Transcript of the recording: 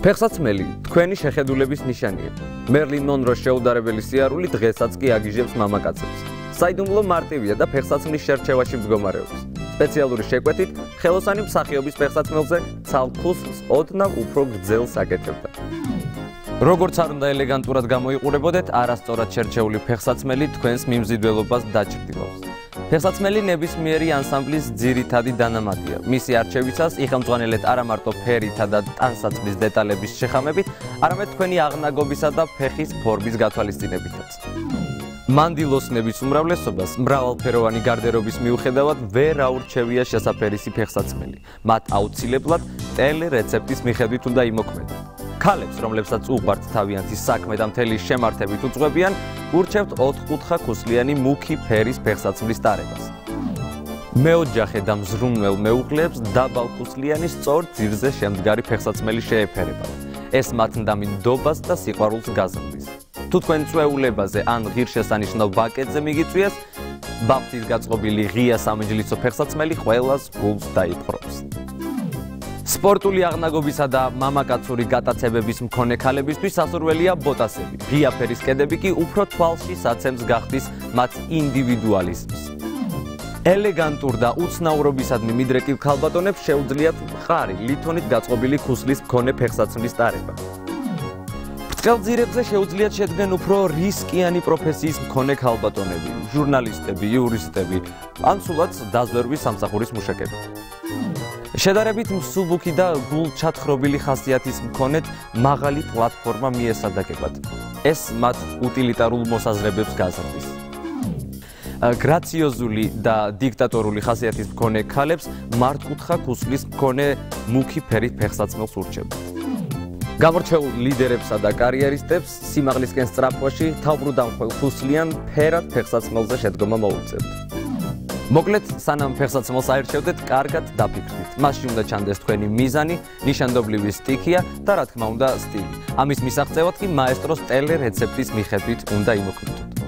ფეხსაცმელი თქვენი შეხედულების ნიშანია. მერლინ მონროს შეუდარებელი სიარული დღესაც კი აგიჟებს მამაკაცებს. საიდუმლო მარტივია და ფეხსაცმლის შერჩევაში მდგომარეობს. სპეციალური შეკვეთით ხელოსანი მსახიობის ფეხსაცმელზე ცალ-ქუსლს ოდნავ უფრო გრძელს აკეთებდა. როგორც არ უნდა ელეგანტურად გამოიყურებოდეთ, არასწორად შერჩეული ფეხსაცმელი თქვენს მიმზიდველობას დაჩრდილავს. ფეხსაცმელი ნებისმიერი ანსამბლის ძირითადი დანამატია. მისი არჩევისას იხელმძღვანელეთ არა მარტო ფერითა და ტანსაცმლის დეტალების შეხამებით, არამედ თქვენი აღნაგობისა და ფეხის ფორმის გათვალისწინებითაც. მანდილოსნების უმრავლესობას მრავალფეროვანი გარდერობის მიუხედავად ვერ აურჩევია შესაფერისი ფეხსაცმელი. მათ აუცილებლად ტელერეცეპტის მიხედვით უნდა იმოქმედონ. ქალებს, რომლებსაც უყვართ თავიანთი საქმე და მთელი შემართებით უძღვებიან, ურჩევთ 4-კუთხა ქუსლიანი მუქი ფერის ფეხსაცმლის ტარებას. მეოჯახე და მზრუნველ მეუღლეებს დაბალქუსლიანი სწორ ძირზე შემდგარი ფეხსაცმელი შეეფერება. ეს მათ ნდობას და სიყვარულს გაზრდის. თუ თქვენ წვეულებაზე ან ღირსშესანიშნავ ბაკეტზე მიგიწვიეს, ბაფთით გაწყობილი ღია სამეჯლისო ფეხსაცმელი ყველას გულს დაიპყრობს. სპორტული აღნაგობისა და მამაკაცური გატაცებების მქონე ქალებისთვის სასურველია ბოტასები. ღია ფერის კედები კი უფრო თვალში საცემს გახდის მათ ინდივიდუალიზმს. ელეგანტურ და უცნაურობისადმი მიდრეკილ ქალბატონებს შეუძლიათ მყარი ლითონით გაწყობილი ქუსლის მქონე ფეხსაცმლის ტარება. ბრტყელ ძირებზე შეუძლიათ შედგნენ უფრო რისკიანი პროფესიის მქონე ქალბატონები, ჟურნალისტები, იურისტები, ან სულაც დაზვერვის სამსახურის მუშაკები. შედარებით მსუბუქი და გულჩათხრობილი ხასიათის მქონეთ მაღალი პლატფორმა მიესადაგებათ. ეს მათ უტილიტარულ მოსაზრებებს გაზრდის. გრაციოზული და დიქტატორული ხასიათის მქონე ქალებს მართკუთხა ქუსლის მქონე მუქი ფერით ფეხსაცმელს ურჩევთ. გამორჩეულ ლიდერებსა და კარიერისტებს სიმაღლისკენ სწრაფვაში თავბრუდამხველ ქუსლიან ფერად ფეხსაცმელზე შედგომა მოუწევთ. მოკლედ, სანამ ფეხსაცმელს აირჩევდეთ, კარგად დაფიქრდით. მასში უნდა ჩანდეს თქვენი მიზანი, ნიშანდობლივი სტიქია და რა თქმა უნდა სტილი. ამის მისაღწევად კი მაესტროს ტელერეცეპტის მიხედვით უნდა იმოქმედოთ.